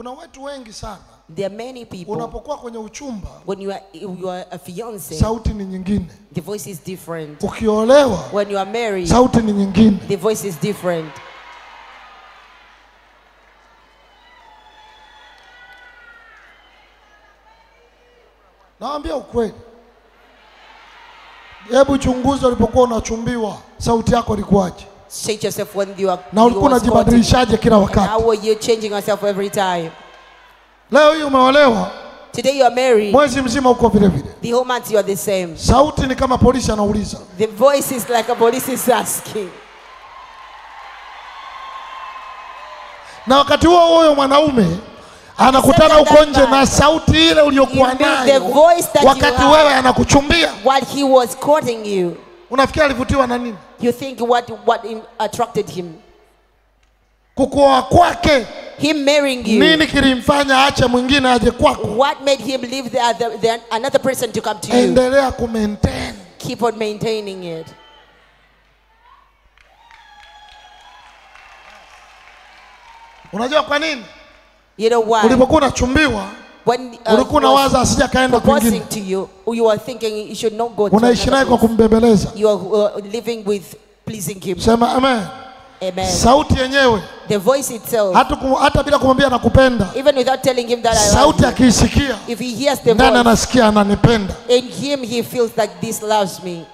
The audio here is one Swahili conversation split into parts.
Kuna watu wengi sana. There are many people. Unapokuwa kwenye uchumba, when you are a fiance, sauti ni nyingine. the voice is different. Ukiolewa, when you are married, sauti ni nyingine. the voice is different. Naambia ukweli. Hebu chunguza ulipokuwa unachumbiwa, sauti yako ilikuwaje? Shake yourself when you are. Na ulikuwa unajibadilishaje kila wakati? How were you changing yourself every time? Leo hii umeolewa. Today you are married. Mwezi mzima uko vile vile. The whole month you are the same. Sauti ni kama polisi anauliza. The voice is like a police is asking. Na wakati huo mwanaume anakutana huko nje na sauti ile uliyokuwa nayo wakati wewe anakuchumbia. While he was courting you. Unafikiri alivutiwa na nini? You think what attracted him? Kukuoa kwake. Him marrying you. Nini kilimfanya aache mwingine aje kwako? What made him leave another person to come to you? Endelea kumaintain. Keep on maintaining it. Unajua kwa nini? You know why? Ulipokuwa unachumbiwa, ulikuwa unawaza asija kaenda kwingine. To you are thinking you should not go to. Unaishi naye kwa kumbembeleza. You are living with pleasing him. Sema amen. Amen. Sauti yenyewe. The voice itself. Hata bila kumwambia nakupenda. Even without telling him that I love sauti akisikia. If he hears the voice. Ndani anasikia ananipenda. In him he feels like this loves me.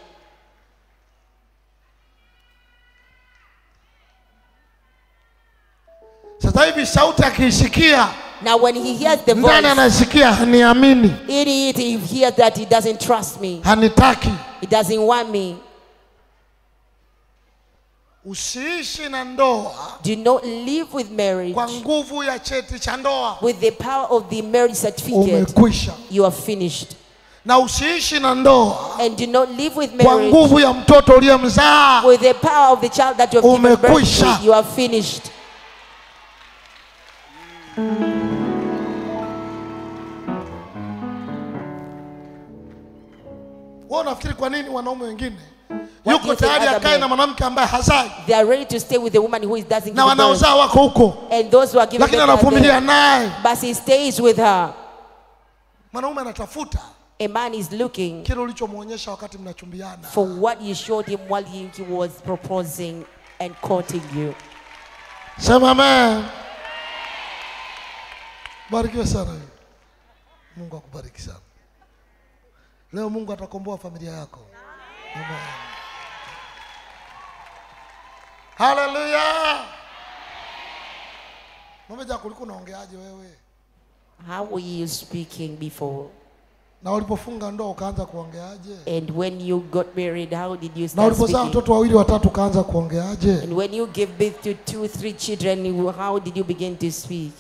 Sasa hivi sauti akisikia. Now when he hears the voice. Ndani anasikia haniamini. He hears that he doesn't trust me. Hanitaki. He doesn't want me. Usiishi na ndoa. Do not live with marriage. Kwa nguvu ya cheti cha ndoa. With the power of the marriage certificate. Umekwisha. You are finished. Na usiishi na ndoa. And do not live with marriage. Kwa nguvu ya mtoto uliyemzaa. With the power of the child that you have given birth to. You are finished. Wewe unafikiri kwa nini wanaume wengine yuko tayari akae na mwanamke ambaye hazai? They are ready to stay with the woman who doesn't give birth. Na wanaozaa wako huko. And those who are giving birth. Lakini anavumilia naye. But he stays with her. Mwanaume anatafuta. A man is looking kile ulichomuonyesha wakati mnachumbiana. For what you showed him while he was proposing and courting you. Sema amen. Barikiwe sana. Mungu akubariki sana. Leo Mungu atakomboa familia yako. Amen. Hallelujah. Mmoja kulikuwa unaongeaje wewe? How were you speaking before? Na ulipofunga ndoa ukaanza kuongeaje? And when you got married, how did you start speaking? Na ulipozaa watoto wawili watatu ukaanza kuongeaje? And when you gave birth to 2, 3 children, how did you begin to speak?